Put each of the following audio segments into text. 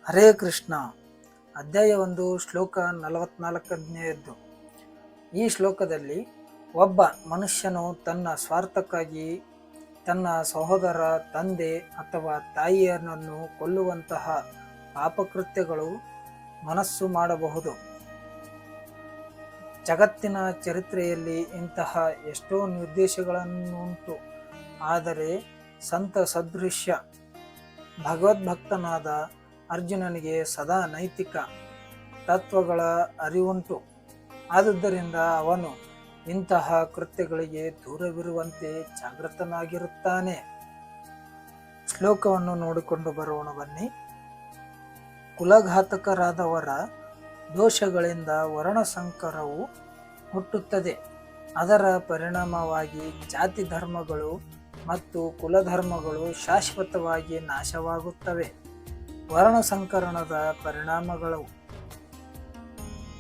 ಹರೇ ಕೃಷ್ಣ. ಅಧ್ಯಾಯ 1 ಶ್ಲೋಕ 44. ಈ ಶ್ಲೋಕದಲ್ಲಿ ಒಬ್ಬ ಮನುಷ್ಯನು ತನ್ನ ಸ್ವಾರ್ಥಕ್ಕಾಗಿ ತನ್ನ ಸಹೋದರ, ತಂದೆ ಅಥವಾ ತಾಯಿಯರನ್ನು ಕೊಲ್ಲುವಂತಹ ಪಾಪಕೃತ್ಯಗಳು ಮನಸ್ಸು ಮಾಡಬಹುದು. ಜಗತ್ತಿನ ಚರಿತ್ರೆಯಲ್ಲಿ ಇಂತಹ ಎಷ್ಟೋ ನಿರ್ದೇಶಗಳನ್ನುಂಟು. ಆದರೆ ಸಂತ ಸದೃಶ್ಯ ಭಗವದ್ಭಕ್ತನಾದ ಅರ್ಜುನನಿಗೆ ಸದಾ ನೈತಿಕ ತತ್ವಗಳ ಅರಿವುಂಟು. ಆದುದರಿಂದ ಅವನು ಇಂತಹ ಕೃತ್ಯಗಳಿಗೆ ದೂರವಿರುವಂತೆ ಜಾಗೃತನಾಗಿರುತ್ತಾನೆ. ಶ್ಲೋಕವನ್ನು ನೋಡಿಕೊಂಡು ಬರೋಣ ಬನ್ನಿ. ಕುಲಘಾತಕರಾದವರ ದೋಷಗಳಿಂದ ವರ್ಣಸಂಕರವು ಹುಟ್ಟುತ್ತದೆ. ಅದರ ಪರಿಣಾಮವಾಗಿ ಜಾತಿ ಧರ್ಮಗಳು ಮತ್ತು ಕುಲಧರ್ಮಗಳು ಶಾಶ್ವತವಾಗಿ ನಾಶವಾಗುತ್ತವೆ. ವರ್ಣಸಂಕರಣದ ಪರಿಣಾಮಗಳು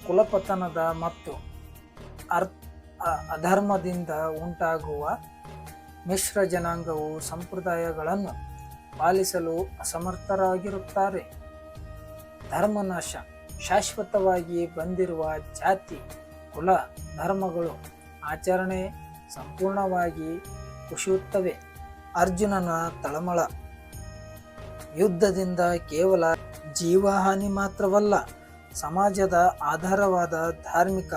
ಕುಲಪತನದ ಮತ್ತು ಅಧರ್ಮದಿಂದ ಉಂಟಾಗುವ ಮಿಶ್ರ ಜನಾಂಗವು ಸಂಪ್ರದಾಯಗಳನ್ನು ಪಾಲಿಸಲು ಅಸಮರ್ಥರಾಗಿರುತ್ತಾರೆ. ಧರ್ಮನಾಶ ಶಾಶ್ವತವಾಗಿ ಬಂದಿರುವ ಜಾತಿ ಕುಲ ಧರ್ಮಗಳು ಆಚರಣೆ ಸಂಪೂರ್ಣವಾಗಿ ಕುಸಿಯುತ್ತವೆ. ಅರ್ಜುನನ ತಳಮಳ ಯುದ್ಧದಿಂದ ಕೇವಲ ಜೀವಹಾನಿ ಮಾತ್ರವಲ್ಲ, ಸಮಾಜದ ಆಧಾರವಾದ ಧಾರ್ಮಿಕ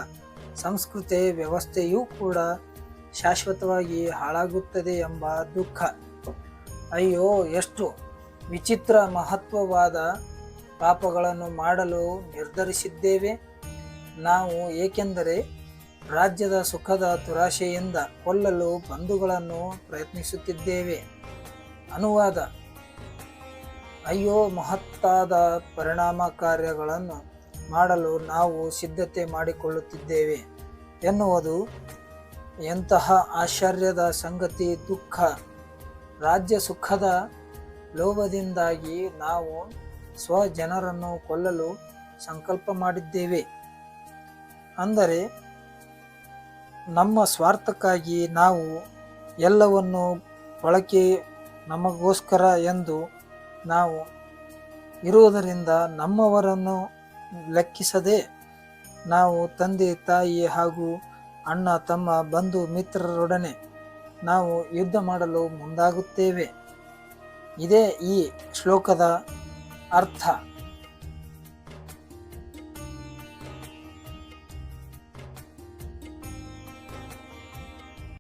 ಸಂಸ್ಕೃತಿ ವ್ಯವಸ್ಥೆಯೂ ಕೂಡ ಶಾಶ್ವತವಾಗಿ ಹಾಳಾಗುತ್ತದೆ ಎಂಬ ದುಃಖ. ಅಯ್ಯೋ, ಎಷ್ಟು ವಿಚಿತ್ರ ಮಹತ್ವವಾದ ಪಾಪಗಳನ್ನು ಮಾಡಲು ನಿರ್ಧರಿಸಿದ್ದೇವೆ ನಾವು. ಏಕೆಂದರೆ ರಾಜ್ಯದ ಸುಖದ ದುರಾಶೆಯಿಂದ ಕೊಲ್ಲಲು ಬಂಧುಗಳನ್ನು ಪ್ರಯತ್ನಿಸುತ್ತಿದ್ದೇವೆ. ಅನುವಾದ: ಅಯ್ಯೋ, ಮಹತ್ತಾದ ಪರಿಣಾಮ ಕಾರ್ಯಗಳನ್ನು ಮಾಡಲು ನಾವು ಸಿದ್ಧತೆ ಮಾಡಿಕೊಳ್ಳುತ್ತಿದ್ದೇವೆ ಎನ್ನುವುದು ಎಂತಹ ಆಶ್ಚರ್ಯದ ಸಂಗತಿ. ದುಃಖ. ರಾಜ್ಯ ಸುಖದ ಲೋಭದಿಂದಾಗಿ ನಾವು ಸ್ವಜನರನ್ನು ಕೊಲ್ಲಲು ಸಂಕಲ್ಪ ಮಾಡಿದ್ದೇವೆ. ಅಂದರೆ ನಮ್ಮ ಸ್ವಾರ್ಥಕ್ಕಾಗಿ ನಾವು ಎಲ್ಲವನ್ನು ಬಳಕೆ ನಮಗೋಸ್ಕರ ಎಂದು ನಾವು ಇರುವುದರಿಂದ ನಮ್ಮವರನ್ನು ಲೆಕ್ಕಿಸದೆ ನಾವು ತಂದೆ ತಾಯಿ ಹಾಗೂ ಅಣ್ಣ ತಮ್ಮ ಬಂಧು ಮಿತ್ರರೊಡನೆ ನಾವು ಯುದ್ಧ ಮಾಡಲು ಮುಂದಾಗುತ್ತೇವೆ. ಇದೇ ಈ ಶ್ಲೋಕದ ಅರ್ಥ.